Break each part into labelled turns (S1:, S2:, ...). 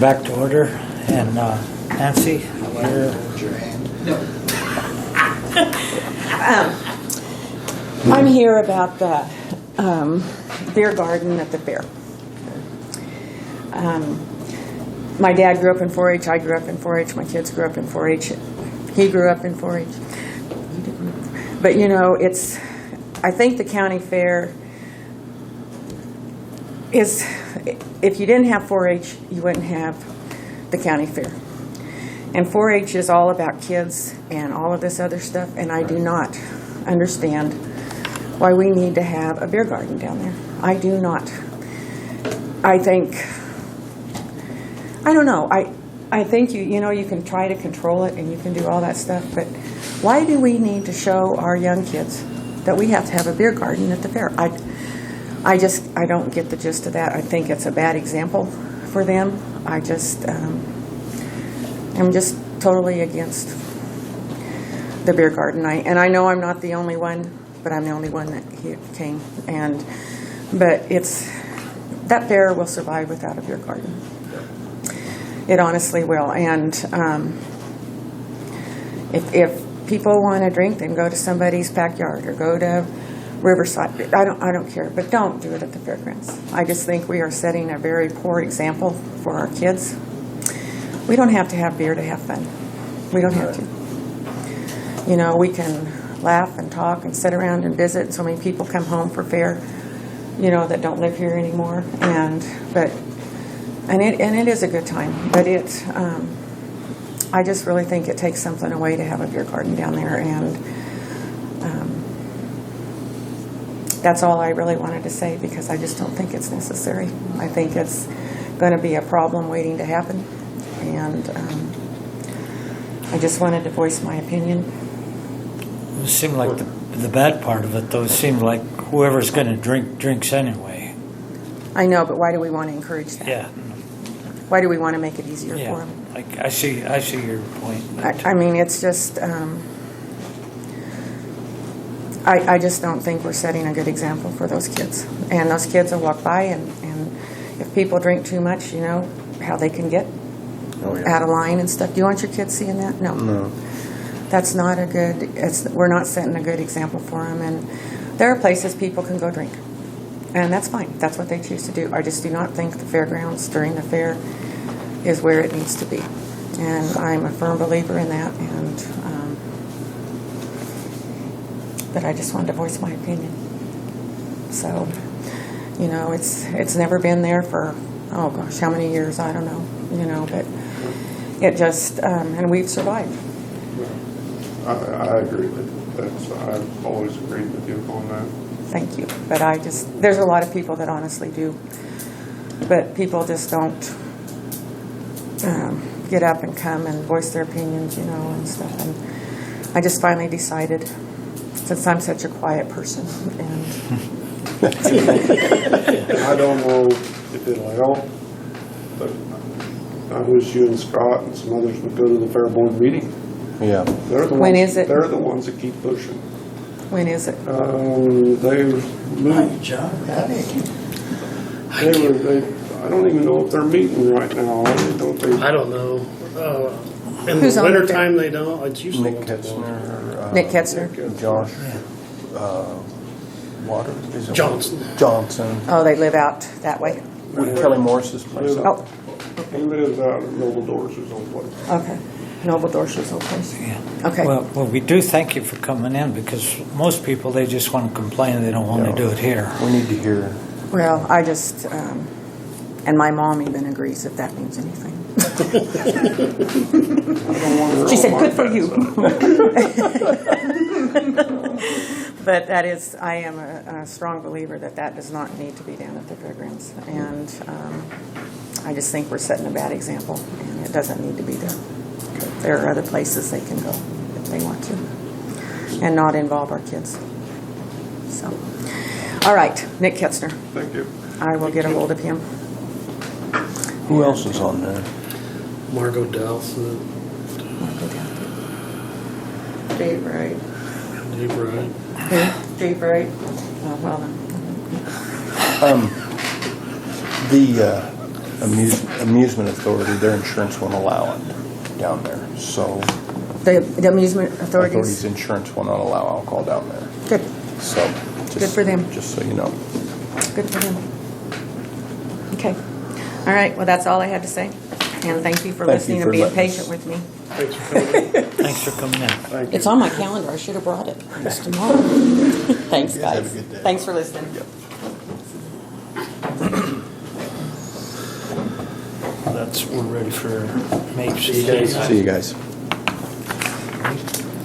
S1: Back to order, and Nancy, you're...
S2: I'm here about the beer garden at the fair. My dad grew up in 4-H, I grew up in 4-H, my kids grew up in 4-H, he grew up in 4-H. But you know, I think the county fair is, if you didn't have 4-H, you wouldn't have the county fair. And 4-H is all about kids and all of this other stuff, and I do not understand why we need to have a beer garden down there. I do not. I think, I don't know, I think you know, you can try to control it and you can do all that stuff, but why do we need to show our young kids that we have to have a beer garden at the fair? I don't get the gist of that. I think it's a bad example for them. I'm just totally against the beer garden. And I know I'm not the only one, but I'm the only one that came. But that fair will survive without a beer garden. It honestly will. And if people want to drink, then go to somebody's backyard or go to Riverside. I don't care, but don't do it at the fairgrounds. I just think we are setting a very poor example for our kids. We don't have to have beer to have fun. We don't have to. You know, we can laugh and talk and sit around and visit. So many people come home for fair, you know, that don't live here anymore. And it is a good time. But I just really think it takes something away to have a beer garden down there. And that's all I really wanted to say, because I just don't think it's necessary. I think it's going to be a problem waiting to happen. And I just wanted to voice my opinion.
S1: It seemed like the bad part of it, though, it seemed like whoever's going to drink, drinks anyway.
S2: I know, but why do we want to encourage that?
S1: Yeah.
S2: Why do we want to make it easier for them?
S1: I see your point.
S2: I mean, it's just, I just don't think we're setting a good example for those kids. And those kids will walk by, and if people drink too much, you know how they can get out of line and stuff. Do you want your kids seeing that? No. That's not a good, we're not setting a good example for them. And there are places people can go drink. And that's fine. That's what they choose to do. I just do not think the fairgrounds during the fair is where it needs to be. And I'm a firm believer in that. And but I just wanted to voice my opinion. So, you know, it's never been there for, oh gosh, how many years? I don't know. You know, but it just, and we've survived.
S3: I agree with that. I've always agreed with you on that.
S2: Thank you. But there's a lot of people that honestly do. But people just don't get up and come and voice their opinions, you know, and stuff. And I just finally decided, since I'm such a quiet person, and
S3: I don't know if it'll help, but I wish you and Scott and some others would go to the fair board meeting.
S4: Yeah.
S2: When is it?
S3: They're the ones that keep pushing.
S2: When is it?
S3: They moved.
S1: John.
S3: I don't even know if they're meeting right now.
S5: I don't know. In
S2: Who's
S5: the
S2: on the
S5: wintertime, they don't. It's usually
S4: Nick Ketzner.
S2: Nick Ketzner.
S4: Josh Waters. Is it Johnson.
S2: Oh, they live out that way.
S4: Kelly Morris's place.
S2: Oh,
S3: He lives out at Noble Dorsey's old place.
S2: okay. Noble Dorsey's old place.
S1: Yeah.
S2: Okay.
S1: Well, we do thank you for coming in, because most people, they just want to complain. They don't want to do it here.
S4: We need to hear.
S2: Well, I just, and my mom even agrees, if that means anything. She said, good for you. But that is, I am a strong believer that does not need to be down at the fairgrounds. And I just think we're setting a bad example, and it doesn't need to be there. There are other places they can go if they want to, and not involve our kids. So, all right, Nick Ketzner.
S3: Thank you.
S2: I will get a hold of him.
S4: Who else is on there?
S5: Margot Dowson,
S2: Dave Wright.
S5: Dave Wright.
S2: Dave Wright. Oh, well,
S4: The amusement authority, their insurance won't allow it down there. So
S2: The amusement
S4: authority's
S2: authorities,
S4: insurance will not allow alcohol down there.
S2: good,
S4: So
S2: Good for them.
S4: Just so you know.
S2: good for them. Okay. All right, well, that's all I had to say. And thank you for
S4: Thank
S2: listening
S4: you
S2: and
S4: for
S2: being
S4: letting us-
S2: patient with me.
S5: Thanks for coming.
S1: Thanks for coming in.
S2: It's on my calendar. I should have brought it. It's tomorrow. Thanks, guys.
S4: Have a good day.
S2: Thanks for listening.
S1: That's, we're ready for Mape
S5: See you guys.
S4: See you guys.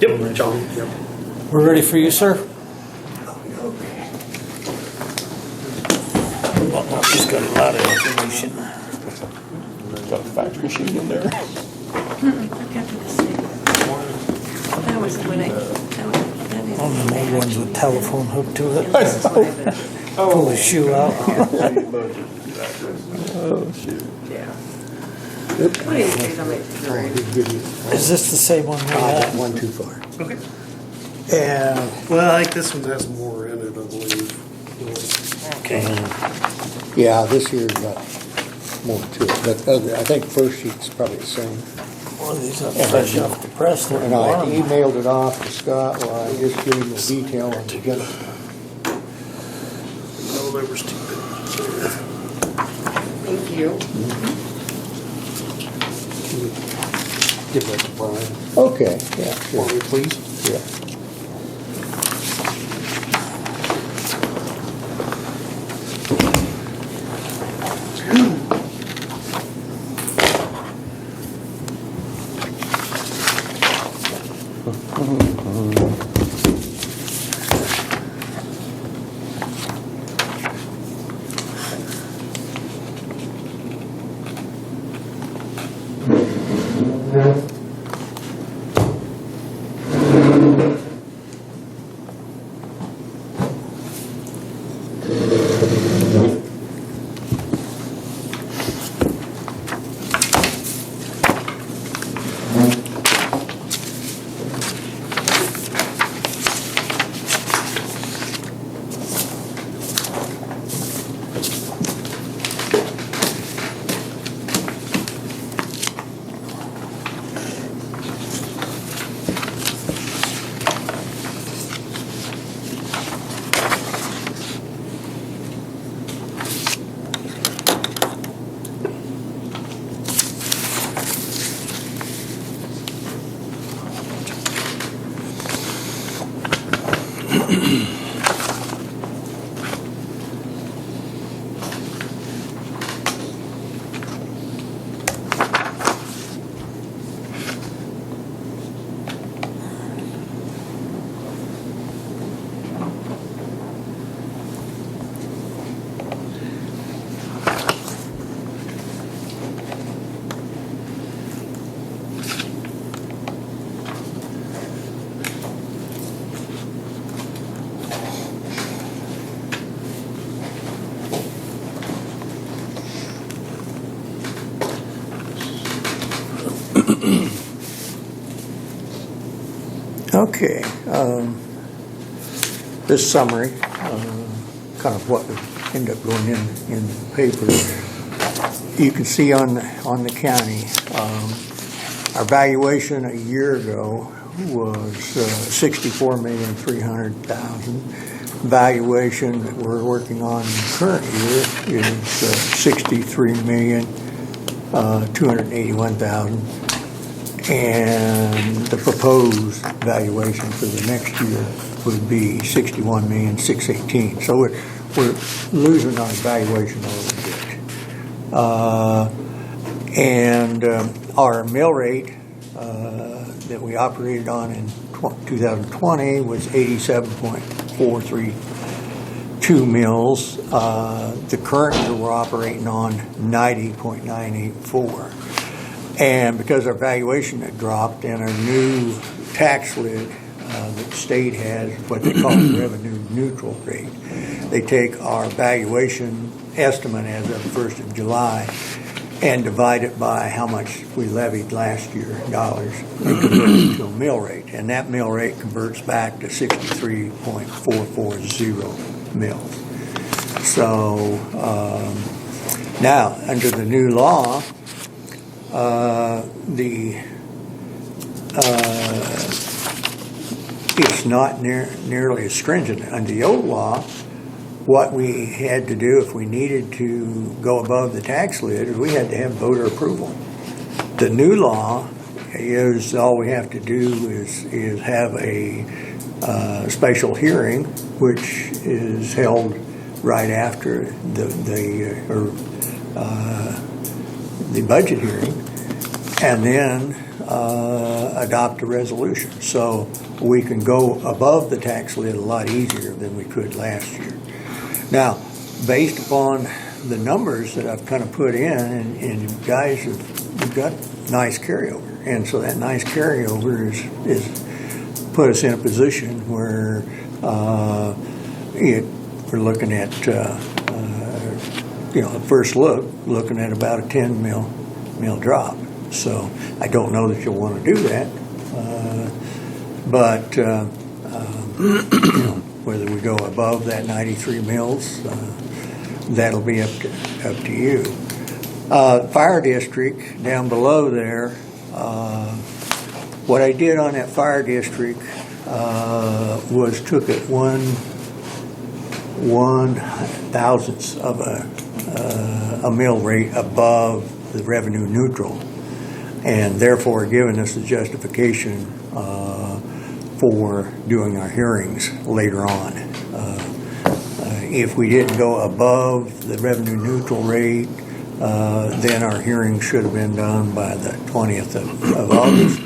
S5: Yep, John, yep.
S1: We're ready for you, sir? Well, she's got a lot of information.
S4: Got a fax machine in there.
S2: That was when I,
S1: One of the old ones with telephone hooked to it. Pull the shoe out.
S4: Oh, shoot.
S1: Is this the same one we had?
S6: One too far.
S5: Okay.
S6: And,
S5: Well, I think this one has more in it, I believe.
S1: Okay.
S6: yeah, this year's got more to it, but I think first sheet's probably the same.
S1: Well, these are fresh off the press. They're
S6: And I
S1: warm.
S6: emailed it off to Scott, well, I just gave him the detail on the agenda.
S5: No, there was 2 pages.
S2: thank you.
S6: Give that to Brian. Okay, yeah,
S5: For
S6: sure,
S5: me, please.
S6: yeah. Okay, this summary, kind of what would end up going in the paper. You can see on the county, our valuation a year ago was $64,300,000. Valuation that we're working on in the current year is $63,281,000. And the proposed valuation for the next year would be $61,618,000. So we're losing our valuation a little bit. And our mill rate that we operated on in 2020 was 87.432 mills. The current year we're operating on 90.984. And because our valuation had dropped and our new tax lid that the state has, what they call the revenue neutral rate, they take our valuation estimate as of the 1st of July and divide it by how much we levied last year, dollars, and convert it to a mill rate. And that mill rate converts back to 63.440 mills. So Now, under the new law, it's not nearly as stringent. Under the old law, what we had to do if we needed to go above the tax lid is we had to have voter approval. The new law is all we have to do is have a special hearing, which is held right after the budget hearing, and then adopt a resolution. So we can go above the tax lid a lot easier than we could last year. Now, based upon the numbers that I've kind of put in, and you guys have got nice carryover, and so that nice carryover is put us in a position where we're looking at, at first look, looking at about a 10 mil drop. So I don't know that you'll want to do that, but whether we go above that 93 mils, that'll be up to you. Fire district down below there, what I did on that fire district was took it 1/1000th of a mill rate above the revenue neutral, and therefore giving us the justification for doing our hearings later on. If we didn't go above the revenue neutral rate, then our hearing should have been done by the 20th of August.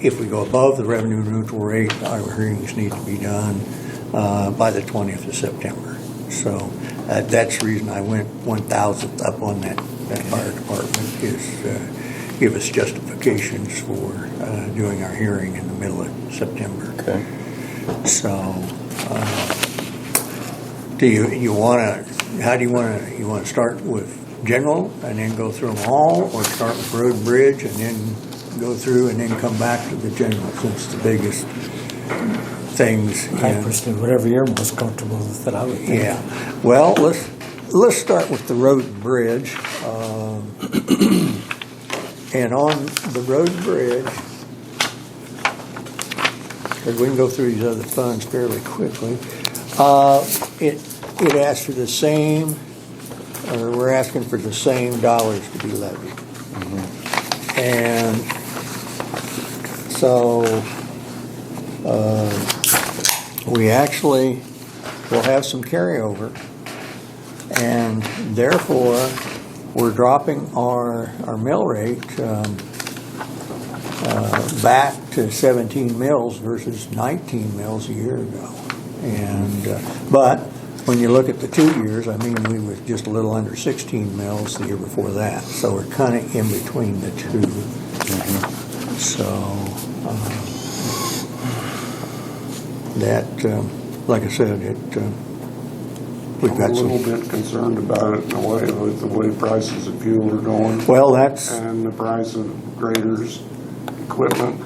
S6: If we go above the revenue neutral rate, our hearings need to be done by the 20th of September. So that's the reason I went 1/1000th up on that fire department, is give us justifications for doing our hearing in the middle of September.
S4: Okay.
S6: So, do you want to? How do you want to? You want to start with general and then go through them all, or start with road and bridge and then go through and then come back to the general, since the biggest things?
S1: I personally, whatever you're most comfortable with, that I would think.
S6: Yeah. Well, let's start with the road and bridge. And on the road and bridge, because we can go through these other funds fairly quickly, it asks for the same, or we're asking for the same dollars to be levied. And so we actually will have some carryover, and therefore we're dropping our mill rate back to 17 mils versus 19 mils a year ago. And but when you look at the 2 years, I mean, we were just a little under 16 mils the year before that. So we're kind of in between the two. So that, like I said, we've
S3: I'm
S6: got
S3: a
S6: some.
S3: little bit concerned about it in a way, with the way prices of fuel are going.
S6: Well, that's.
S3: And the price of graders, equipment.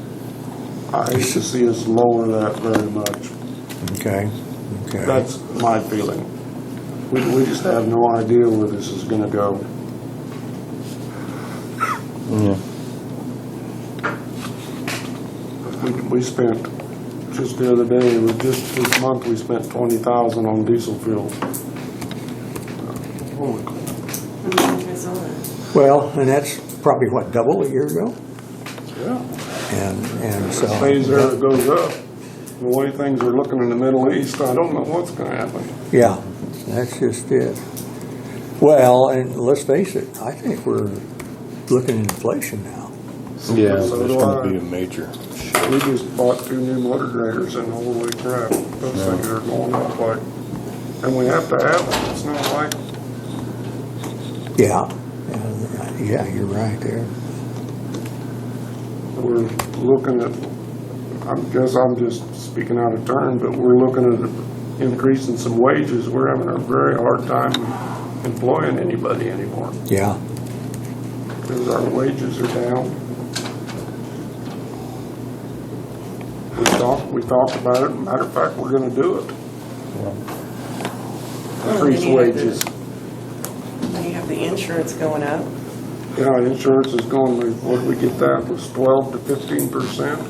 S3: I hate to see us lower that very much.
S6: Okay.
S3: That's my feeling. We just have no idea where this is gonna go. We spent, just the other day, just this month, we spent $20,000 on diesel fuel. Holy crap.
S6: Well, and that's probably, what, double a year ago?
S3: Yeah.
S6: And so.
S3: Stays there, it goes up. The way things are looking in the Middle East, I don't know what's gonna happen.
S6: Yeah, that's just it. Well, and let's face it, I think we're looking at inflation now.
S4: Yeah,
S3: So
S4: there's
S3: do
S4: going
S3: I.
S4: to be a major.
S3: We just bought 2 new motor graders, and holy crap, those things are going up like, and we have to have them. It's not like,
S6: Yeah, yeah, you're right there.
S3: we're looking at, I guess I'm just speaking out of turn, but we're looking at increasing some wages. We're having a very hard time employing anybody anymore,
S6: Yeah,
S3: because our wages are down. We talked about it. Matter of fact, we're gonna do it. Increase wages.
S2: They have
S7: the insurance going up.
S3: Yeah, insurance is going, what did we get that, was 12 to 15%?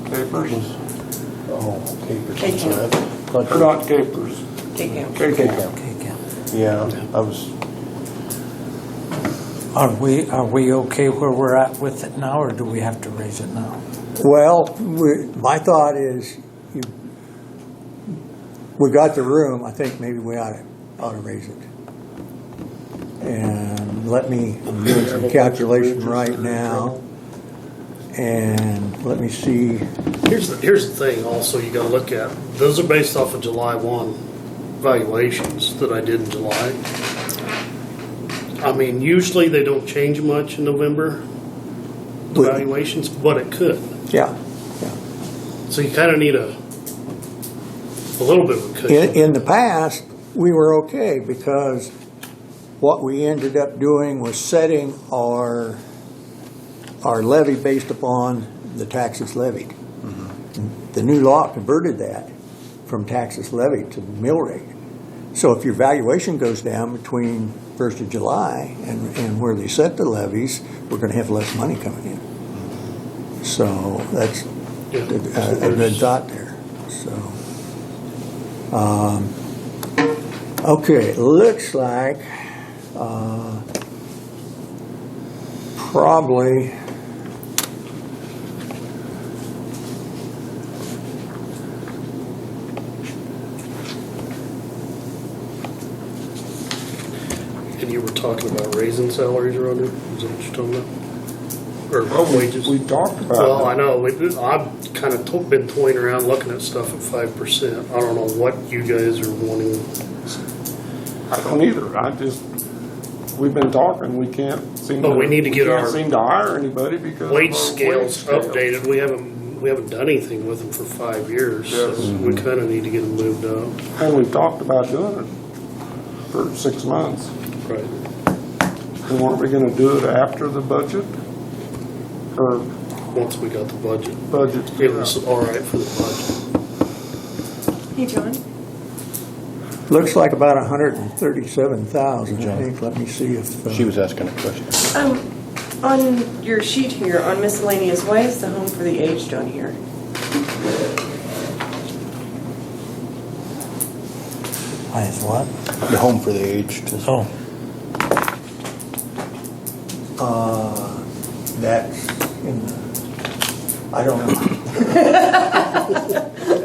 S3: Capers?
S4: Oh, capers.
S7: K-Camp.
S3: Or not capers,
S7: K-Camp.
S3: K-Camp.
S1: Okay, Ken.
S4: Yeah, I was,
S1: Are we okay where we're at with it now, or do we have to raise it now?
S6: Well, my thought is, we got the room, I think maybe we ought to raise it. And let me, I'm doing some calculation right now, and let me see,
S5: Here's the thing also you gotta look at. Those are based off of July 1 valuations that I did in July. I mean, usually they don't change much in November, the
S6: But-
S5: valuations, but it could.
S6: yeah.
S5: So you kinda need a little bit of a cushion.
S6: In the past, we were okay, because what we ended up doing was setting our levy based upon the taxes levied. The new law converted that from taxes levied to mill rate. So if your valuation goes down between 1st of July and where they set the levies, we're going to have less money coming in. So that's
S5: Yeah.
S6: a good thought there. So, okay, looks like probably
S5: And you were talking about raising salaries, Roger? Is that what you're talking about? Or wages?
S3: We talked about
S5: Well, I
S3: it.
S5: know, I've kind of been toying around looking at stuff at 5%. I don't know what you guys are wanting.
S3: I don't either, we've been talking, we can't seem to.
S5: But we need to get
S3: can't
S5: our
S3: seem to hire anybody because. of
S5: Wage
S3: our
S5: scales
S3: scale.
S5: updated. We haven't done anything with them for 5 years, so
S3: Yes.
S5: we kind of need to get them moved up.
S3: And we talked about doing it for 6 months.
S5: Right.
S3: And weren't we gonna do it after the budget? Or
S5: Once we got the budget.
S3: budget?
S5: It was all right for the budget.
S7: Hey, John.
S6: looks like about 137,000, I think. Let me see if
S4: she was asking a question.
S7: On your sheet here, on miscellaneous, why is the home for the aged on here?
S1: Why is what?
S4: The home for the aged. is-
S1: Oh,
S6: that's in the, I don't know.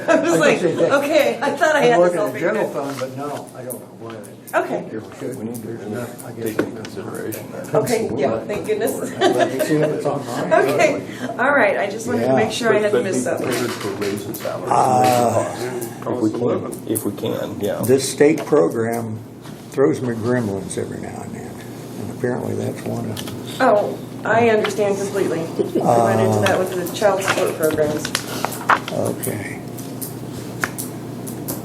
S7: I was like,
S6: say that.
S7: okay, I thought I
S6: I'm
S7: had this
S6: looking
S7: all
S6: at
S7: figured
S6: general
S7: out.
S6: fund, but no, I don't know what it is.
S7: Okay.
S6: There should-
S4: We need
S6: there's
S4: to
S6: enough, I guess.
S4: take into consideration that.
S7: Okay, yeah, thank goodness.
S6: Let me see if it's on mine.
S7: Okay, all right, I just wanted to
S6: Yeah.
S7: make sure I hadn't
S4: But
S7: missed
S4: be
S7: something.
S4: prepared for raising salaries.
S3: Cost
S4: If we can, yeah.
S6: This state program throws me gremlins every now and then, and apparently that's one of them.
S7: Oh, I understand completely. I ran into that with the child support programs.
S6: Okay.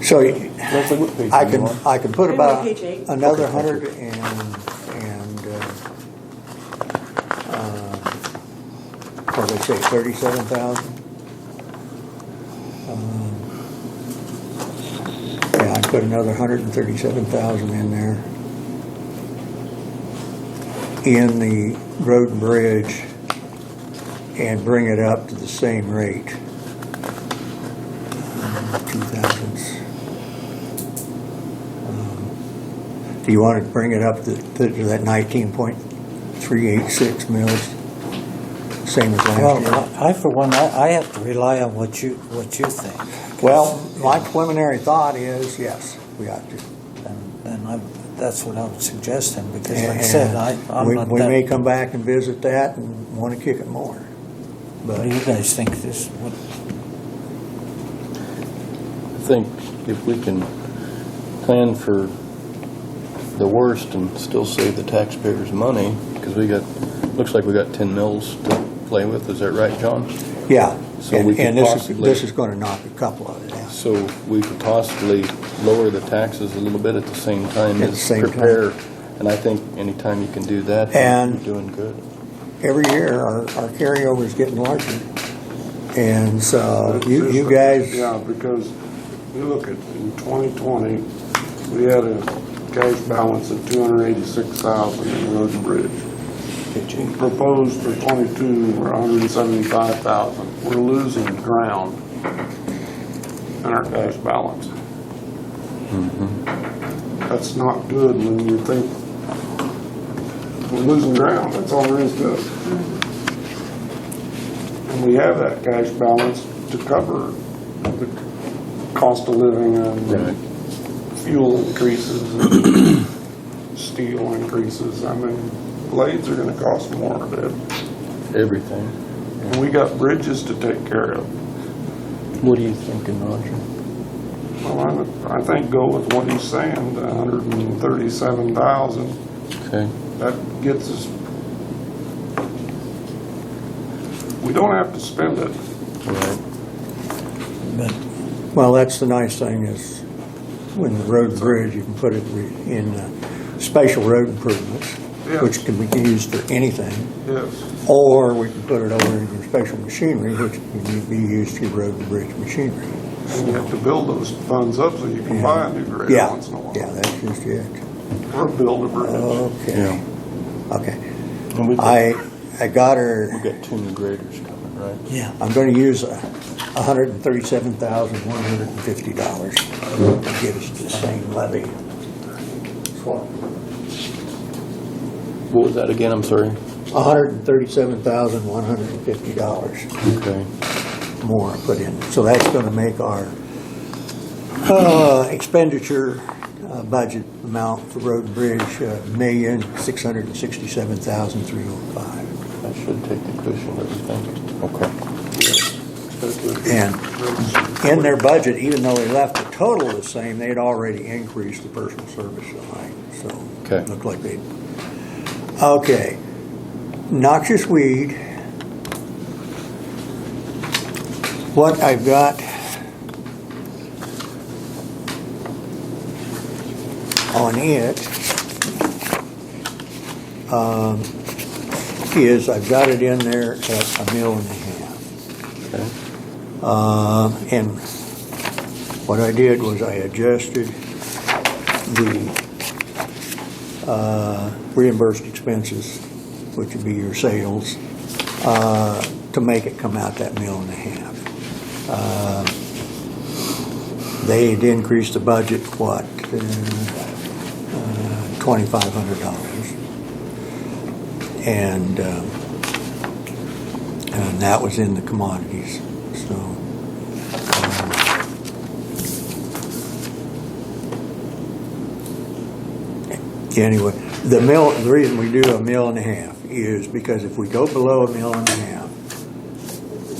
S6: So
S4: Leslie, what page
S6: I
S4: are you
S6: can,
S4: on?
S6: I can put
S7: I'm
S6: about
S7: on page 8.
S6: another
S4: Okay, thank
S6: 100
S4: you.
S6: what did they say, 37,000? Yeah, I put another 137,000 in there. In the road and bridge, and bring it up to the same rate. 2000s. Do you want to bring it up to that 19.386 mils, same as last
S1: well,
S6: year?
S1: I for one, I have to rely on what you think.
S6: Well, my preliminary thought is, yes, we ought to.
S1: And that's what I would suggest then, because like I said, I'm
S6: We
S1: not
S6: we may
S1: that,
S6: come back and visit that and want to kick it more.
S1: what do you guys think this, what,
S4: I think if we can plan for the worst and still save the taxpayers money, because looks like we got 10 mills to play with, is that right, John?
S6: Yeah,
S4: So
S6: and
S4: we could
S6: and this
S4: possibly-
S6: is going to knock a couple of it out.
S4: So we could possibly lower the taxes a little bit at the same time
S6: At the
S4: as
S6: same time.
S4: prepare. And I think anytime you can do that,
S6: And-
S4: you're doing good.
S6: Every year, our carryover is getting larger. And so you guys,
S3: Yeah, because you look at, in 2020, we had a cash balance of 286,000 in road and bridge. Proposed for 22, we're 175,000. We're losing ground in our cash balance. That's not good when you think we're losing ground. That's all there is to it. And we have that cash balance to cover the cost of living and
S4: Right.
S3: fuel increases and steel increases. I mean, blades are gonna cost more, Deb.
S4: Everything.
S3: And we got bridges to take care of.
S4: What are you thinking, Roger?
S3: Well, I think go with what he's saying, the 137,000.
S4: Okay.
S3: That gets us, we don't have to spend it.
S4: Right.
S1: But
S6: Well, that's the nice thing is when the road and bridge, you can put it in special road improvements,
S3: Yeah.
S6: which can be used for anything.
S3: Yes.
S6: Or we can put it over in your special machinery, which can be used for road and bridge machinery.
S3: And you have to build those funds up so you can buy a new grader
S6: Yeah,
S3: once in a while.
S6: yeah, that's just it.
S3: Or build a bridge.
S6: Okay, okay.
S4: And we've got,
S6: I got her,
S4: we've got 2 new graders coming, right?
S1: yeah,
S6: I'm gonna use $137,150 to get us to the same levy.
S4: What was that again? I'm sorry.
S6: $137,150
S4: Okay.
S6: more put in. So that's gonna make our expenditure budget amount for road and bridge, $1,667,305.
S4: That should take the cushion, everything. Okay.
S6: And in their budget, even though they left the total the same, they'd already increased the personal service line, so.
S4: Okay.
S6: it Looked like they. Okay. Noxious weed. What I've got on it is I've got it in there at $1.5 million.
S4: Okay.
S6: And what I did was I adjusted the reimbursed expenses, which would be your sales, to make it come out that $1.5 million. They had increased the budget, what, $2,500. And that was in the commodities, so. Anyway, the reason we do $1.5 million is because if we go below $1.5 million,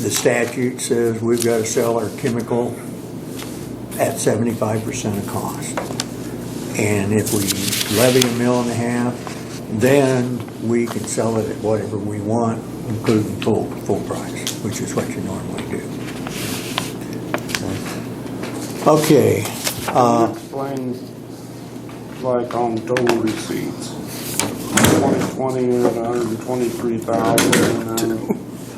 S6: the statute says we've got to sell our chemical at 75% of cost. And if we levy $1.5 million, then we can sell it at whatever we want, including full price, which is what you normally do. Okay.
S3: Explain, like on total receipts, 2020 at 123,000, and then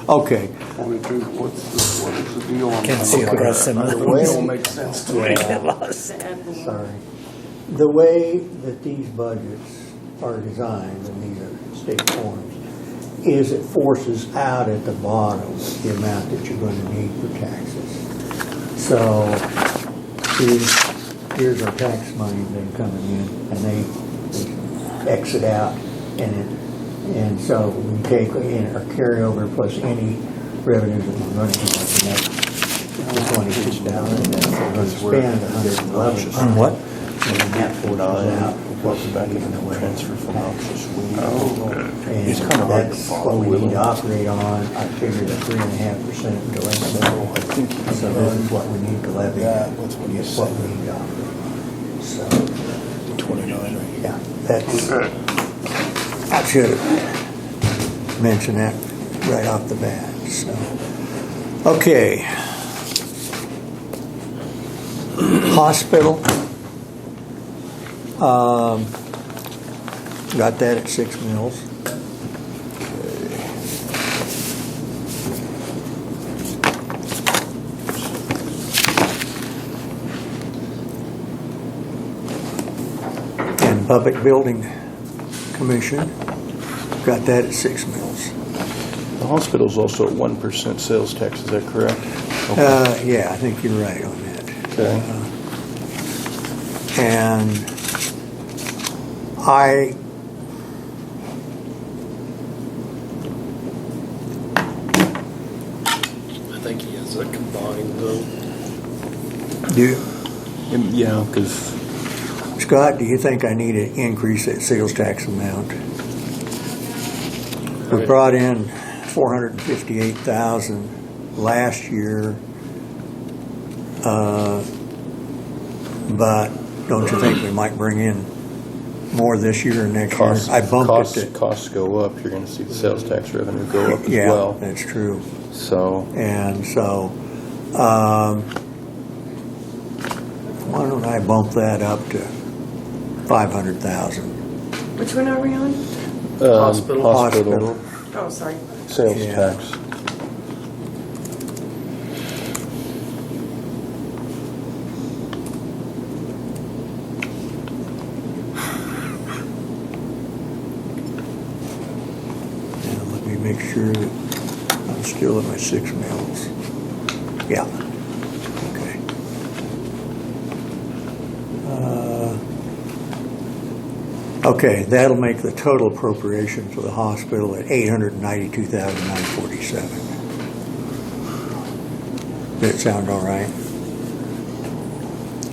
S6: Okay.
S3: 22, what is the deal on
S1: can't
S3: that?
S1: see across them.
S3: The way don't make sense to me.
S6: Sorry. The way that these budgets are designed, and these are state forms, is it forces out at the bottom the amount that you're going to need for taxes. So here's our tax money then coming in, and they exit out, and so we take in our carryover plus any revenues that we're going to get, and that's $26. We're going to spend $111.
S1: On what?
S6: And then that forces out what we're
S4: Back
S6: giving
S4: in the
S6: away.
S4: transfer from noxious weed.
S6: And
S4: It's kind of hard to
S6: that's
S4: follow,
S6: what we need to
S4: really.
S6: operate on. I figured a 3.5% delinquent.
S4: I think he
S6: So this is what we need to levy.
S4: Yeah, that's what he
S6: It's what
S4: said.
S6: we need to operate. So,
S4: 29 right
S6: yeah, that's,
S3: Okay.
S6: I should have mentioned that right off the bat, so. Okay. Hospital. Got that at 6 mils. Public Building Commission, got that at 6 mils.
S4: The hospital's also at 1% sales tax, is that correct?
S6: Yeah, I think you're right on that.
S4: Okay.
S6: And I
S5: think he has that combined though.
S6: do,
S4: Yeah, because
S6: Scott, do you think I need to increase that sales tax amount? We brought in 458,000 last year, but don't you think we might bring in more this year and next year? I bumped it to,
S4: costs go up, you're going to see the sales tax revenue go up as
S6: yeah,
S4: well.
S6: that's true.
S4: So,
S6: And so, why don't I bump that up to 500,000?
S7: Which one are we on?
S5: Hospital.
S6: Hospital.
S7: Oh, sorry.
S4: sales
S6: Yeah.
S4: tax.
S6: And let me make sure that I'm still at my 6 mils. Yeah. Okay. Okay, that'll make the total appropriation for the hospital at $892,947. Does that sound all right?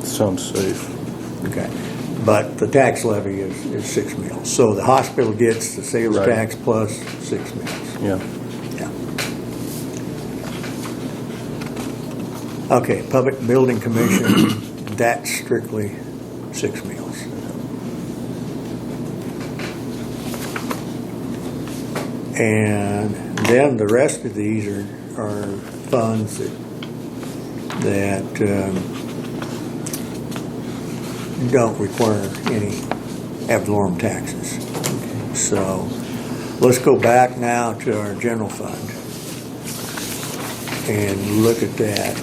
S4: Sounds safe.
S6: Okay. But the tax levy is 6 mils. So the hospital gets the sales
S4: Right.
S6: tax plus 6 mils.
S4: Yeah.
S6: Yeah. Okay, Public Building Commission, that's strictly 6 meals. And then the rest of these are funds that don't require any ad valorem taxes. So let's go back now to our general fund and look at that.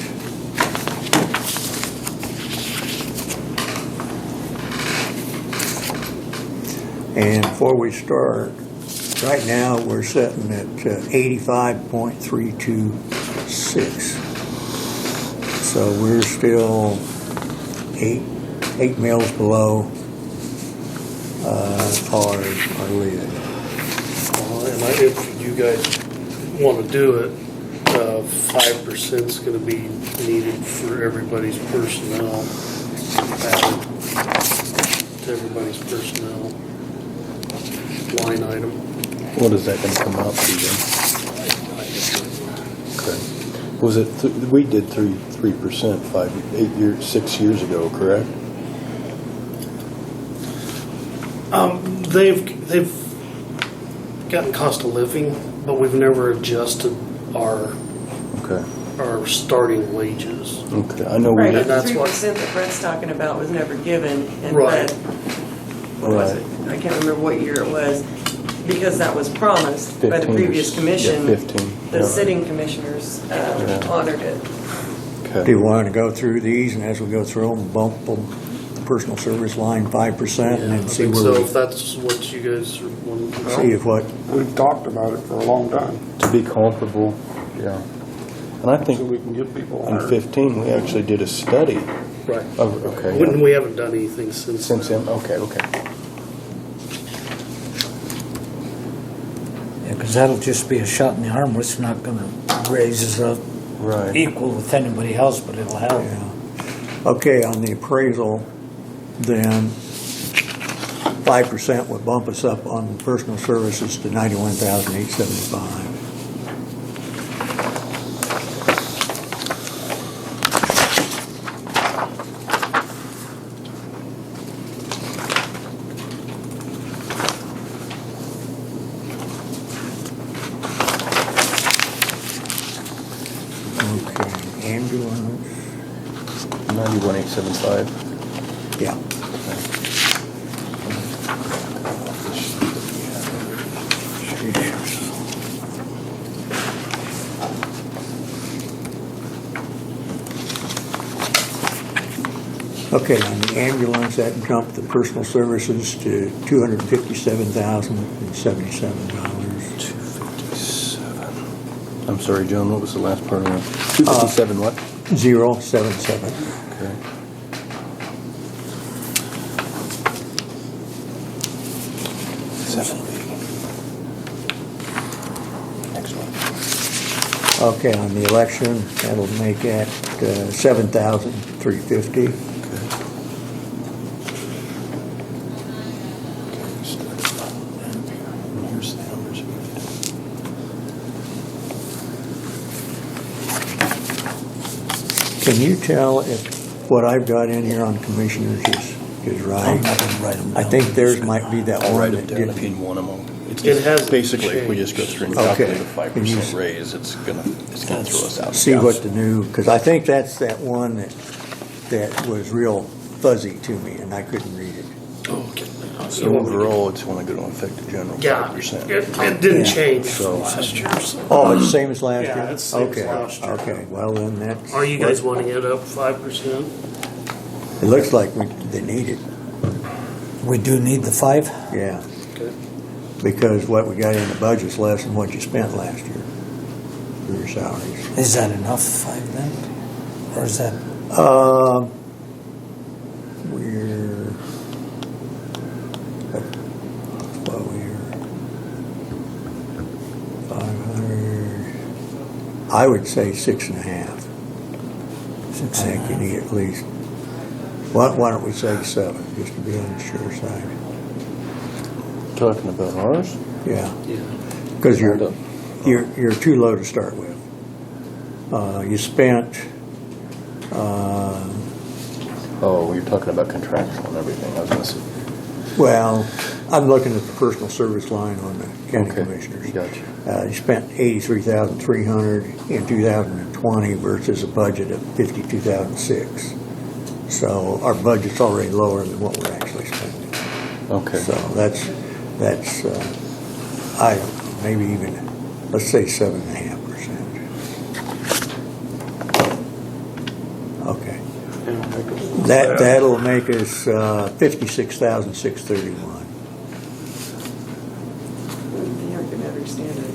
S6: And before we start, right now we're sitting at 85.326. So we're still eight mils below our lid.
S5: And if you guys want to do it, 5% is going to be needed for everybody's personnel, added to everybody's personnel line item.
S4: What is that going to come out to then? Okay. Was it, we did 3% 6 years ago, correct?
S5: They've gotten cost of living, but we've never adjusted our
S4: Okay.
S5: starting wages.
S4: Okay, I know we
S7: Right,
S4: did.
S7: but the
S5: that's what-
S7: 3% that Brett's talking about was never given. And
S5: Right.
S7: what was
S4: Right.
S7: it? I can't remember what year it was, because that was promised by the
S4: 15
S7: previous
S4: yeah,
S7: commission.
S4: 15.
S7: The
S4: yeah.
S7: sitting commissioners
S4: Yeah.
S7: honored it.
S6: Do
S4: Okay.
S6: you want to go through these, and as we go through them, bump them, personal service line 5%, and
S5: I
S6: then see
S5: think
S6: where
S5: so,
S6: we,
S5: if that's what you guys are wanting to
S6: see if what,
S3: We've talked about it for a long time,
S4: To be comparable, yeah. And I think
S3: so we can get people
S4: in
S3: hired.
S4: 15, we actually did a study.
S5: Right.
S4: Okay.
S5: When we haven't done anything since
S4: Since
S5: then.
S4: then, okay.
S1: Yeah, because that'll just be a shot in the arm. It's not going to raise us up
S4: Right.
S1: equal with anybody else, but it'll help.
S6: yeah. Okay, on the appraisal, then 5% would bump us up on personal services to 91,875. Okay, ambulance,
S4: 91,875.
S6: yeah. Okay, on the ambulance, that jumped the personal services to $257,077.
S4: 257. I'm sorry, Joan, what was the last part of that? 257 what?
S6: 077.
S4: Okay. Next one.
S6: Okay, on the election, that'll make it 7,350.
S4: Okay. Here's the numbers.
S6: Can you tell if what I've got in here on commissioners is right?
S1: I'm not gonna write 'em
S6: I
S1: down.
S6: think theirs might be that
S4: I'll
S6: one
S4: write
S6: that
S4: it down if
S6: didn't.
S4: you want them all. It's
S5: It
S4: just
S5: hasn't
S4: basically, if we just go
S5: changed.
S4: through and
S6: Okay.
S4: calculate a 5% raise, it's gonna throw us out.
S6: See what the new, because I think that's that one that was real fuzzy to me and I couldn't read it.
S5: Oh, okay.
S4: So overall, it's only going to affect the general
S5: Yeah,
S4: 5%.
S5: it didn't
S6: Yeah.
S5: change
S4: So-
S5: from last year, so.
S6: Oh, it's the same as last year?
S5: Yeah, it's the same as
S6: Okay,
S5: last year.
S6: okay, well then that's.
S5: Are you guys wanting it up 5%?
S6: It looks like they need it,
S1: We do need the 5?
S6: yeah,
S5: Okay.
S6: because what we got in the budget's less than what you spent last year for your salaries.
S1: Is that enough, 5 then? Or is that,
S6: We're, well, we're 500, I would say 6.5.
S1: 6
S6: I think you need at least, why don't we say 7, just to be on the sure side?
S4: Talking about ours?
S6: Yeah,
S5: Yeah.
S6: because you're too low to start with. You spent,
S4: Oh, you're talking about contractual and everything. I was going to say.
S6: well, I'm looking at the personal service line on the county
S4: Okay,
S6: commissioners.
S4: gotcha.
S6: You spent 83,300 in 2020 versus a budget of 52,006. So our budget's already lower than what we're actually spending.
S4: Okay.
S6: So that's I don't know, maybe even, let's say 7.5%. Okay. That'll make us 56,631.
S7: You aren't gonna understand it.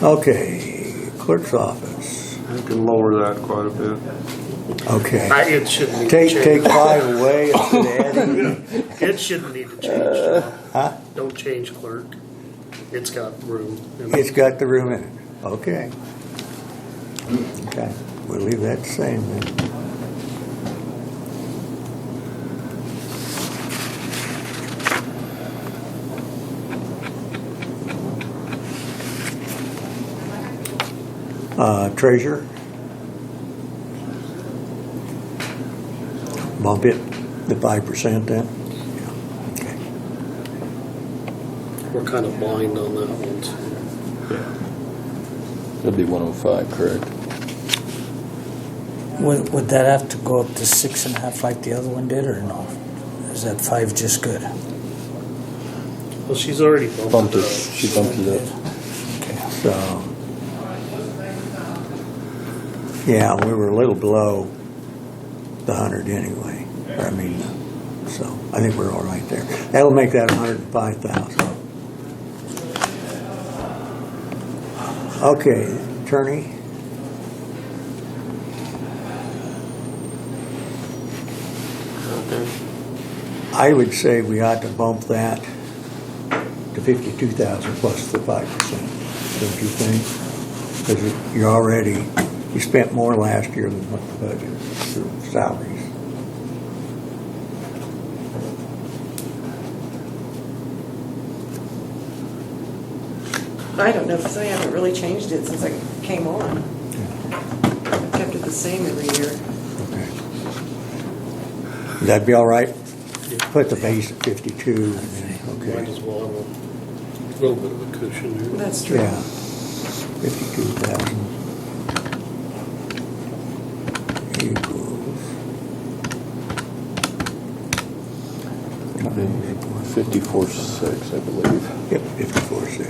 S6: Okay, clerk's office.
S3: I can lower that quite a bit.
S6: Okay.
S5: It shouldn't need to
S6: Take
S5: change.
S6: 5 away instead of adding.
S5: It shouldn't need to change.
S6: Huh?
S5: Don't change clerk. It's got room.
S6: It's got the room in it. Okay. Okay, we'll leave that the same then. Treasurer? Bump it to 5% then? Yeah, okay.
S5: We're kind of blind on that one. too.
S4: That'd be 105, correct?
S1: would that have to go up to 6.5 like the other one did, or no? Is that 5 just good?
S5: Well, she's already bumped
S4: Bumped
S5: it
S4: it.
S5: up.
S4: She bumped it up.
S1: Okay.
S6: So, yeah, we were a little below the 100 anyway. I mean, so I think we're all right there. That'll make that 105,000. Okay, attorney?
S3: Okay.
S6: I would say we ought to bump that to 52,000 plus the 5%, don't you think? Because you spent more last year than what the budget for salaries.
S7: I don't know, because I haven't really changed it since I came on. I've kept it the same every year.
S6: Okay. Would that be all right? Put the base at 52 and then,
S5: Might
S6: okay.
S5: as well have a little bit of a cushion here.
S7: That's true.
S6: Yeah, 52,000 equals.
S4: 54.6, I believe.
S6: Yep, 54.6.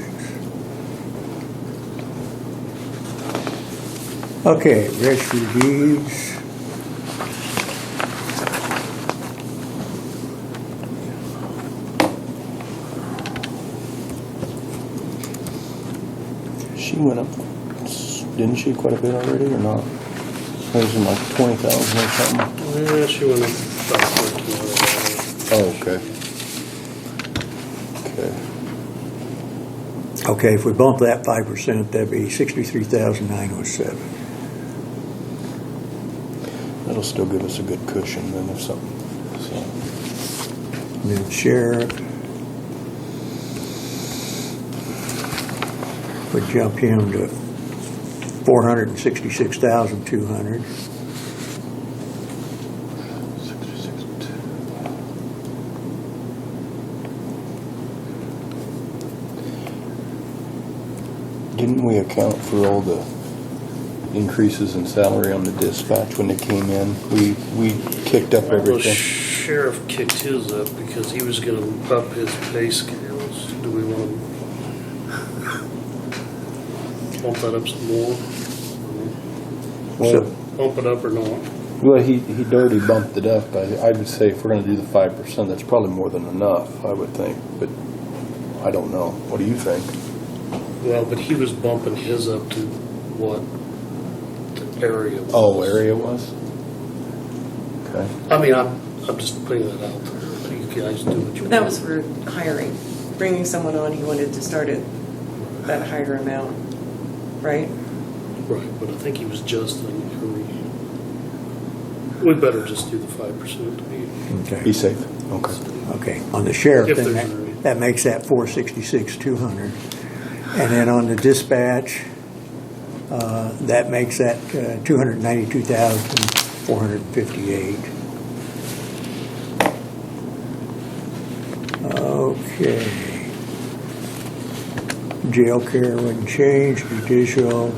S6: Okay, register of deeds.
S4: She went up, didn't she, quite a bit already, or not? It was in like 20,000 or something.
S5: Yeah, she went up about 14.
S4: Oh, okay. Okay.
S6: Okay, if we bump that 5%, that'd be 63,907.
S4: That'll still give us a good cushion then if something, so.
S6: Then sheriff. Would jump him to 466,200.
S4: 66. Didn't we account for all the increases in salary on the dispatch when they came in? We kicked up
S5: Well, the
S4: everything.
S5: sheriff kicked his up because he was gonna up his pay scales. Do we wanna bump that up some more?
S4: Well,
S5: Bump it up or not?
S4: well, he'd already bumped it up. I would say if we're gonna do the 5%, that's probably more than enough, I would think, but I don't know. What do you think?
S5: Well, but he was bumping his up to what the area was.
S4: Oh, area was? Okay.
S5: I mean, I'm just putting that out there. You guys do what you want.
S7: That was for hiring, bringing someone on, he wanted to start at that higher amount, right?
S5: Right, but I think he was just in hurry. We better just do the 5% to be.
S6: Okay.
S4: Be safe. Okay.
S6: Okay, on the sheriff,
S5: If
S6: then
S5: there's any.
S6: that makes that 466,200. And then on the dispatch, that makes that 292,458. Okay. Jail care wouldn't change, judicial,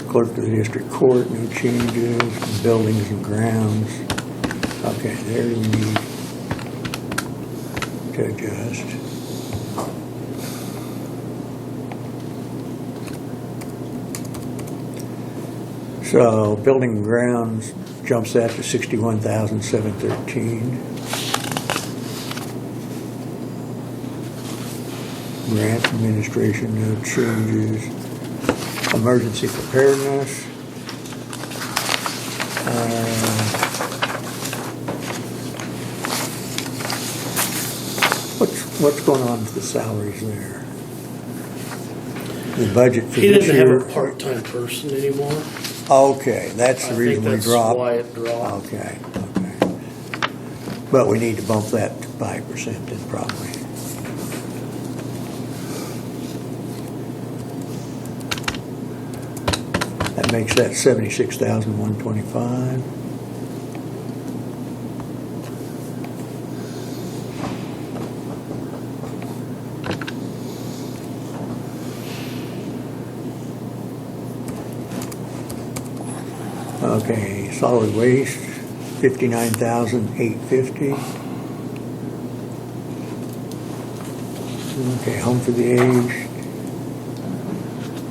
S6: clerk of the district court, no changes, buildings and grounds. Okay, there we need to adjust. So building and grounds jumps that to 61,713. Grant administration, no changes. Emergency preparedness. What's going on with the salaries there? The budget for
S5: He
S6: this
S5: didn't
S6: year?
S5: have a part-time person anymore.
S6: Okay, that's the
S5: I
S6: reason
S5: think
S6: we
S5: that's
S6: dropped.
S5: why it dropped.
S6: Okay, okay. But we need to bump that to 5% then probably. That makes that 76,125. Okay, solid waste, 59,850. Okay, home for the aged,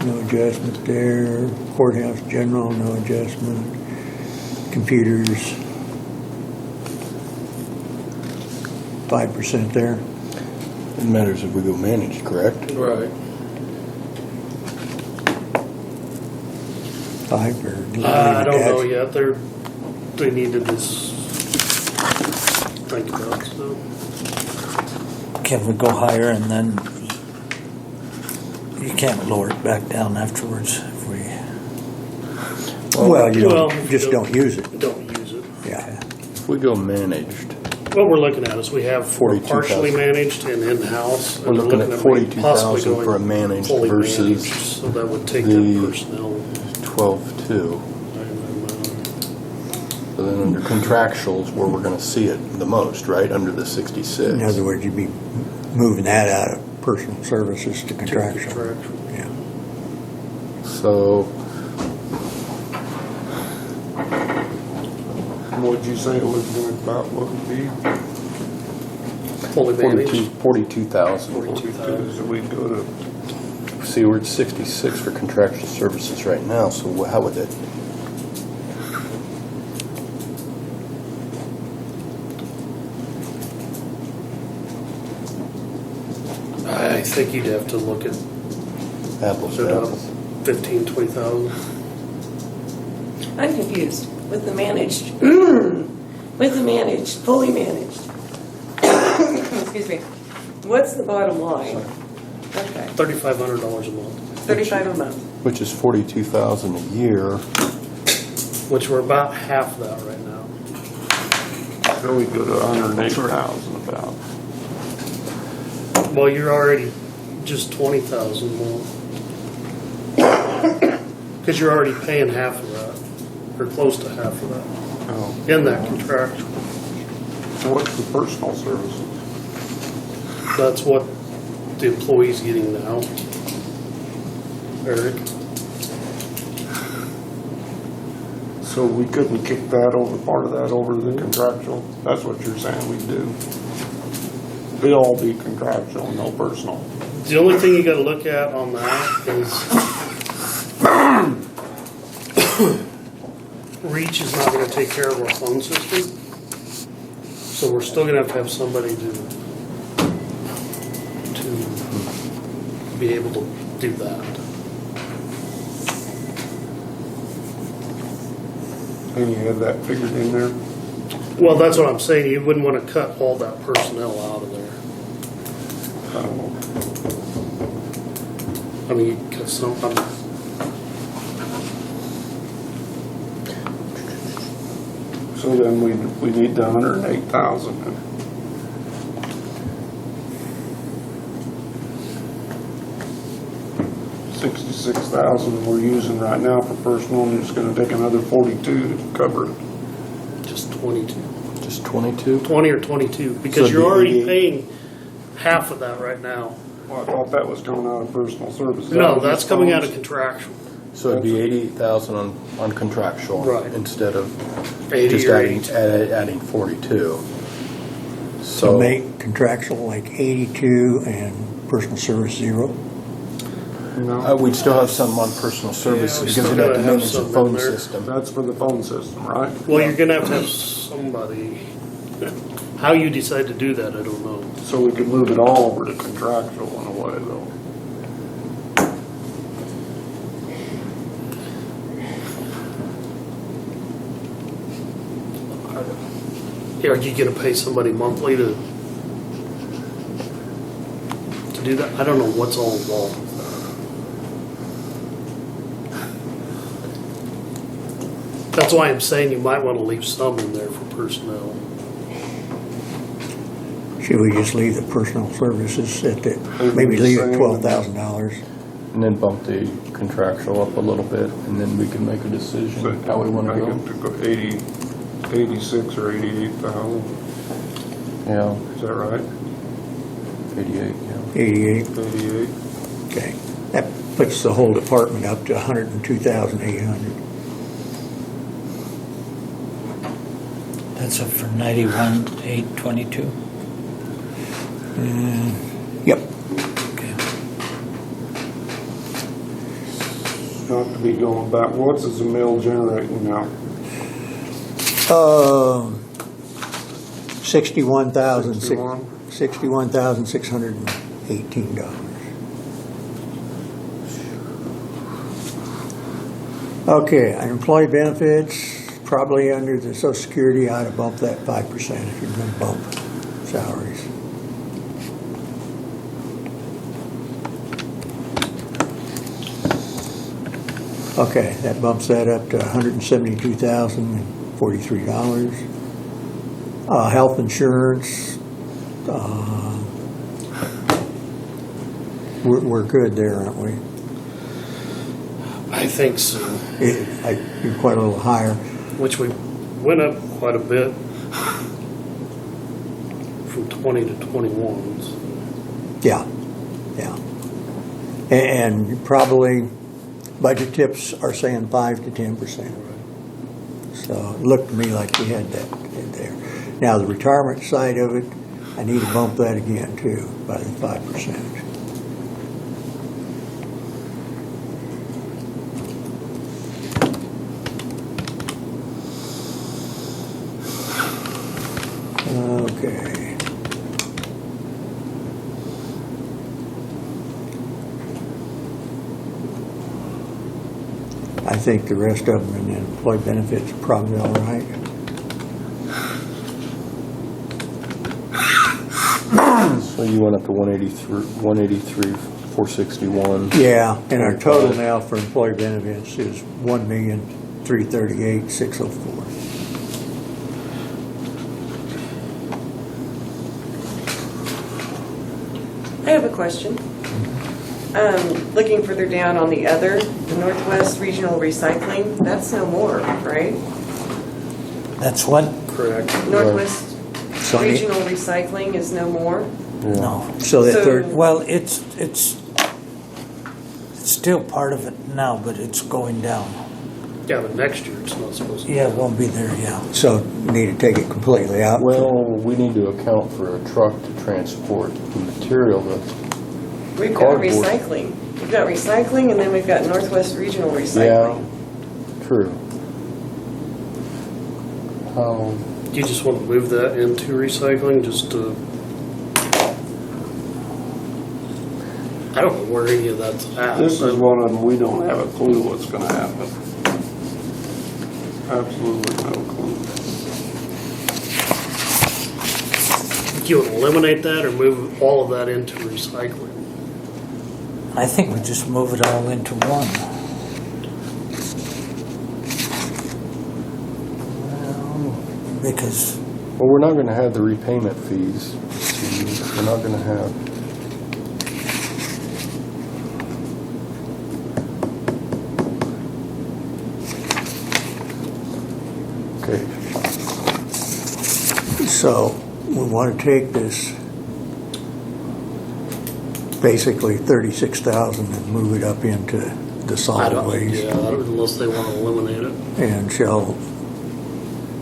S6: no adjustment there. Courthouse general, no adjustment. Computers, 5% there.
S4: It matters if we go managed, correct?
S5: Right.
S6: 5 or?
S5: I don't know yet. They need to just think about stuff.
S1: Can we go higher and then you can't lower it back down afterwards if we,
S6: Well, you
S5: Well,
S6: don't, just don't use it,
S5: Don't use it.
S6: yeah.
S4: If we go managed,
S5: What we're looking at is we have
S4: 42,000.
S5: partially managed and in-house. and
S4: We're looking at
S5: maybe
S4: 42,000
S5: possibly going
S4: for a managed
S5: fully
S4: versus
S5: managed, so that would take
S4: the-
S5: that personnel.
S4: 12.2. So then under contractuals, where we're gonna see it the most, right, under the 66.
S6: In other words, you'd be moving that out of personal services to contractual.
S5: Contractual.
S6: Yeah.
S4: So,
S3: What'd you say it was going to about, what would be?
S5: Fully managed.
S4: 42,000.
S5: 42,000.
S3: So we'd go to
S4: See, we're at 66 for contractual services right now, so how would that?
S5: I think you'd have to look at
S4: Apples to apples.
S5: 15, 20,000.
S7: I'm confused with the managed, fully managed. Excuse me. What's the bottom line? Okay,
S5: $3,500 a month,
S7: 35 a month.
S4: Which is 42,000 a year.
S5: which we're about half that right now.
S3: So we go to 108,000 about.
S5: Well, you're already just 20,000 more. Because you're already paying half of that, or close to half of that,
S3: Oh.
S5: in that contractual.
S3: So what's the personal services?
S5: That's what the employee's getting now. Eric?
S3: So we couldn't kick that over, part of that over to the contractual? That's what you're saying we do? It'll all be contractual, no personal.
S5: The only thing you gotta look at on that is Reach is not gonna take care of our phone system. So we're still gonna have somebody to be able to do that.
S3: And you had that figured in there?
S5: Well, that's what I'm saying, you wouldn't wanna cut all that personnel out of there.
S3: I don't know.
S5: I mean, you cut some,
S3: So then we need the 108,000 then. $66,000 we're using right now for personal, and it's gonna take another 42 to cover it.
S5: just 22.
S4: Just 22?
S5: 20 or 22,
S4: So
S5: because
S4: it'd
S5: you're
S4: be
S5: already
S4: 88.
S5: paying half of that right now.
S3: Well, I thought that was coming out of personal services.
S5: No, that's coming out of contractual.
S4: So it'd be 88,000 on contractual.
S5: Right.
S4: Instead of
S5: 80
S4: just
S5: or
S4: adding,
S5: 82.
S4: adding 42.
S6: So make contractual like 82 and personal service 0.
S3: No,
S4: We'd still have some on personal services
S5: we
S4: because
S5: still
S4: we'd have to
S5: gotta have
S4: manage the
S5: some in
S4: phone
S5: there.
S4: system.
S3: that's for the phone system, right?
S5: Well, you're gonna have somebody, how you decide to do that, I don't know.
S3: So we could move it all over to contractual in a way though.
S5: Are you gonna pay somebody monthly to do that? I don't know what's all involved with that. That's why I'm saying you might wanna leave some in there for personnel.
S6: Should we just leave the personal services at the,
S3: Leave
S6: maybe
S3: the
S6: leave it
S3: same.
S6: $12,000?
S4: And then bump the contractual up a little bit and then we can make a decision
S3: But
S4: how we want to
S3: make
S4: go.
S3: it to go 80, 86 or 88,000,
S4: Yeah,
S3: is that right?
S4: 88, yeah.
S6: 88,
S3: 88?
S6: okay. That puts the whole department up to 102,800.
S1: That's up for 91,822.
S6: Yep.
S1: Okay.
S3: Not to be going back, what's is the mill generating now?
S6: 61,618. Okay, employee benefits, probably under the Social Security, I ought to bump that 5% if you're going to bump salaries. Okay, that bumps that up to $172,043. Health insurance, we're good there, aren't we?
S5: I think so,
S6: You're quite a little higher.
S5: which we went up quite a bit from 20 to 21s.
S6: Yeah, yeah. And probably budget tips are saying 5 to 10%. So it looked to me like we had that in there. Now, the retirement side of it, I need to bump that again too, by the 5%. Okay. I think the rest of them in employee benefits are probably all right.
S4: So you went up to 183, 461.
S6: Yeah, and our total now for employee benefits is 1,338,604.
S7: I have a question. Looking further down on the other, the Northwest Regional Recycling, that's no more, right?
S1: That's what?
S5: Correct.
S7: Northwest
S6: So-
S7: Regional Recycling is no more?
S1: No.
S6: So that
S7: So-
S6: third,
S1: Well, it's still part of it now, but it's going down.
S5: Yeah, but next year it's not supposed to.
S1: Yeah, it won't be there, yeah.
S6: so need to take it completely out?
S4: Well, we need to account for a truck to transport the material that,
S7: We've got
S4: Cardboard.
S7: recycling. We've got recycling, and then we've got Northwest Regional
S4: yeah,
S7: Recycling.
S4: true. How,
S5: Do you just want to move that into recycling, just to? I don't know where any of that's at.
S3: This is
S5: but-
S3: one of them, we don't have a clue what's gonna happen. Absolutely no clue.
S5: You would eliminate that or move all of that into recycling?
S1: I think we just move it all into one. Because,
S4: well, we're not gonna have the repayment fees. We're not gonna have, okay,
S6: So we want to take this, basically 36,000 and move it up into the
S5: I
S6: solid
S5: don't,
S6: waste.
S5: yeah, unless they want to eliminate it.
S6: And shall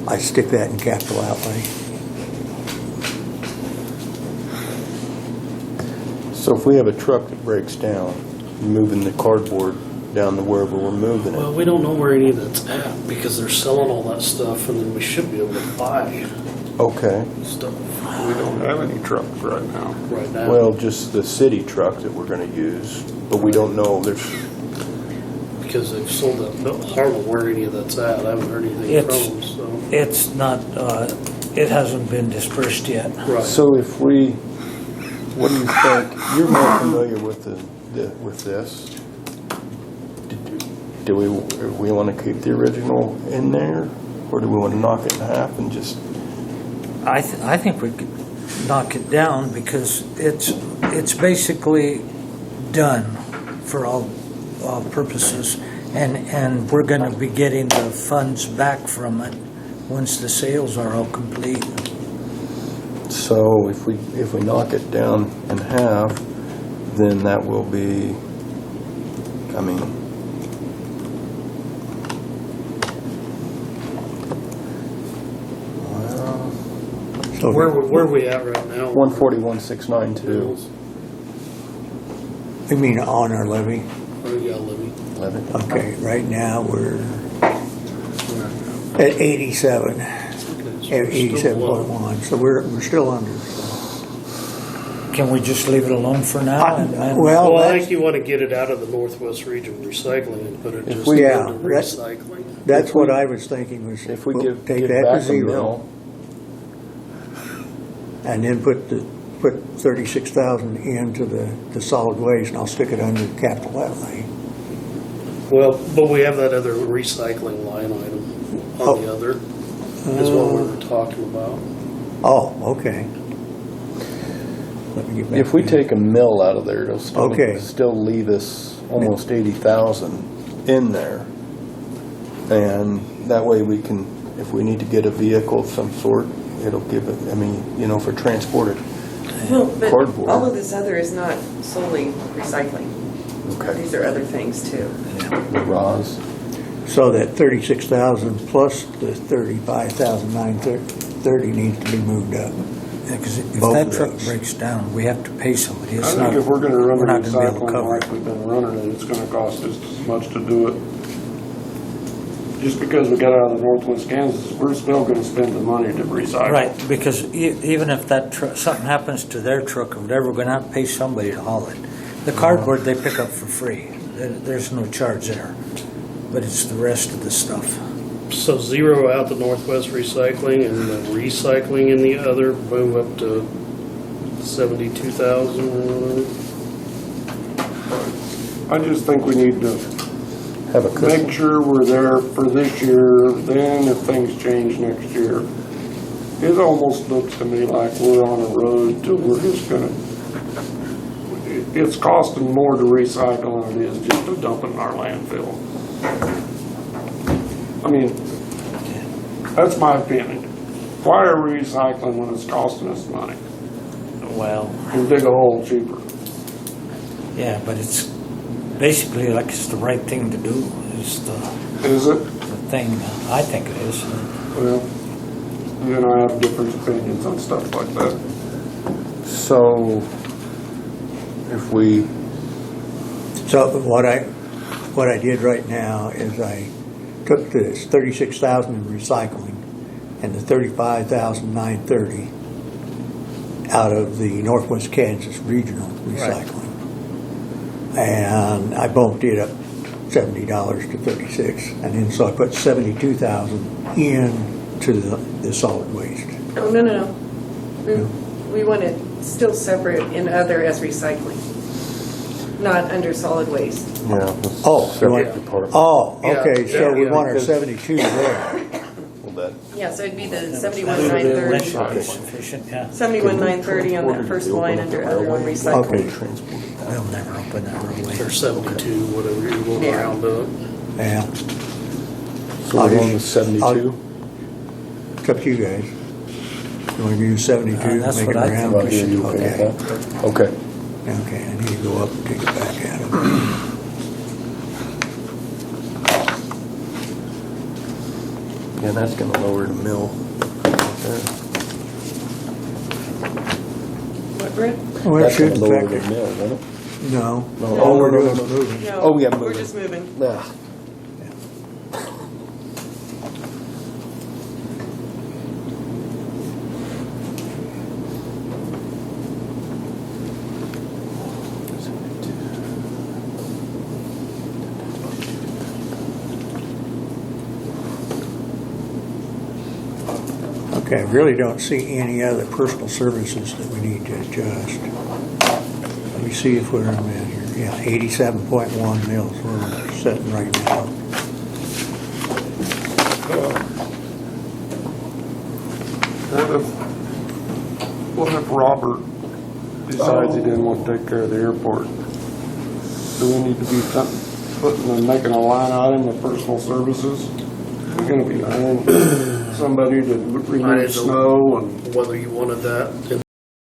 S6: I stick that in capital outlay?
S4: so if we have a truck that breaks down, moving the cardboard down to wherever we're moving
S5: Well,
S4: it,
S5: we don't know where any of that's at because they're selling all that stuff and then we should be able to buy
S4: okay.
S5: stuff
S3: We don't have any trucks right now.
S5: right now.
S4: Well, just the city truck that we're gonna use, but we don't know, there's,
S5: Because they've sold that, but I don't know where any of that's at. I haven't heard anything
S1: It's-
S5: from them, so.
S1: it's not, it hasn't been dispersed yet.
S5: Right.
S4: so if we, what do you think, you're more familiar with with this. Do we wanna keep the original in there, or do we wanna knock it in half and just,
S1: I think we could knock it down because it's basically done for all purposes. And we're gonna be getting the funds back from it once the sales are all complete.
S4: so if we knock it down in half, then that will be, I mean, well,
S6: So
S5: Where are we at right now?
S4: 141,692.
S6: you mean on our levy?
S5: Oh, yeah, Libby.
S4: 11.
S6: Okay, right now we're at 87,
S5: Okay, so we're still low.
S6: 87.1, so we're still under.
S1: Can we just leave it alone for now? and then-
S6: Well,
S5: Well, I
S6: that's,
S5: think you want to get it out of the Northwest Region Recycling and put it
S4: If
S5: just
S4: we-
S6: Yeah,
S5: into
S6: that's-
S5: recycling.
S6: that's what I was thinking was
S4: If we
S6: we'll
S4: give
S6: take
S4: give
S6: that to
S4: back a
S6: zero.
S4: mill,
S6: And then put 36,000 into the solid waste, and I'll stick it under capital outlay.
S5: Well, but we have that other recycling line item on the other, is what we were talking about.
S6: Oh, okay. Let me get back.
S4: if we
S6: to-
S4: take a mill out of there, it'll
S6: Okay.
S4: still leave us almost 80,000 in there. And that way we can, if we need to get a vehicle of some sort, it'll give it, I mean, for transported.
S7: Well, but
S4: Cardboard.
S7: all of this other is not solely recycling.
S4: Okay.
S7: These are other things too.
S4: The RAS.
S6: So that 36,000 plus the 35,930 needs to be moved up.
S1: Because if
S6: Both
S1: that
S6: of
S1: truck
S6: those.
S1: breaks down, we have to pay somebody.
S3: I
S1: It's
S3: think
S1: not,
S3: if we're gonna run
S1: we're
S3: the
S1: not gonna be able to
S3: recycling
S1: cover it.
S3: like we've been running it, it's gonna cost just as much to do it just because we got out of the Northwest Kansas, we're still gonna spend the money to recycle.
S1: Right, because even if that something happens to their truck or whatever, we're gonna have to pay somebody to haul it. The cardboard they pick up for free. There's no charge there. But it's the rest of the stuff.
S5: So zero out the Northwest Recycling and the recycling in the other, move up to 72,000 or whatever.
S3: I just think we need to
S4: Have a cushion.
S3: make sure we're there for this year, then if things change next year. It almost looks to me like we're on a road to we're just gonna, it's costing more to recycle than it is just to dump it in our landfill. I mean, that's my opinion. Why are we recycling when it's costing us money?
S1: Well,
S3: And dig a hole cheaper.
S1: yeah, but it's basically like it's the right thing to do. Is the
S3: Is it?
S1: thing. I think it is.
S3: Well, you and I have different opinions on stuff like that.
S4: So, if we,
S6: So what I did right now is I took this 36,000 in recycling and the 35,930 out of the Northwest Kansas Regional Recycling. And I bumped it up $70 to 36, and then so I put 72,000 into the solid waste.
S7: Oh, no. We want it still separate in other as recycling, not under solid waste.
S4: yeah.
S6: Oh, you want-
S4: Separate department.
S6: Oh, okay,
S5: Yeah,
S6: so we
S5: yeah,
S6: want our
S5: because-
S6: 72 there.
S4: Well, that,
S7: Yeah, so it'd be the
S1: That should
S7: 71,930.
S1: be sufficient, yeah.
S7: 71,930 on that first line under other on recycling.
S6: Okay.
S1: We'll never open that roadway.
S5: Or 72, whatever you will
S7: Yeah.
S5: round up.
S6: Yeah,
S4: so we're going with 72?
S6: it's up to you guys. You want to use 72?
S1: That's
S6: make
S1: what
S6: it
S1: I
S6: round?
S1: think
S4: About here, you okay with that? Okay.
S6: Okay, I need to go up and take it back at it.
S4: Yeah, that's gonna lower the mill.
S7: What, Brett?
S6: Well, it
S4: That's gonna
S6: should
S4: lower
S6: affect
S4: the
S6: it.
S4: mill, won't it?
S6: No,
S4: No.
S6: all we're
S4: Oh, no,
S6: doing
S4: no,
S6: is
S4: no.
S6: moving.
S7: No,
S4: Oh, yeah,
S7: we're
S4: moving.
S7: just moving.
S4: Yeah.
S6: Okay, I really don't see any other personal services that we need to adjust. Let me see if we're in that here. Yeah, 87.1 mils, we're sitting right now.
S3: What if Robert decides he didn't want to take care of the airport? Do we need to be putting and making a line item of personal services? We're gonna be hiring somebody to
S5: I
S3: remove
S5: didn't know
S3: snow and
S5: whether you wanted that in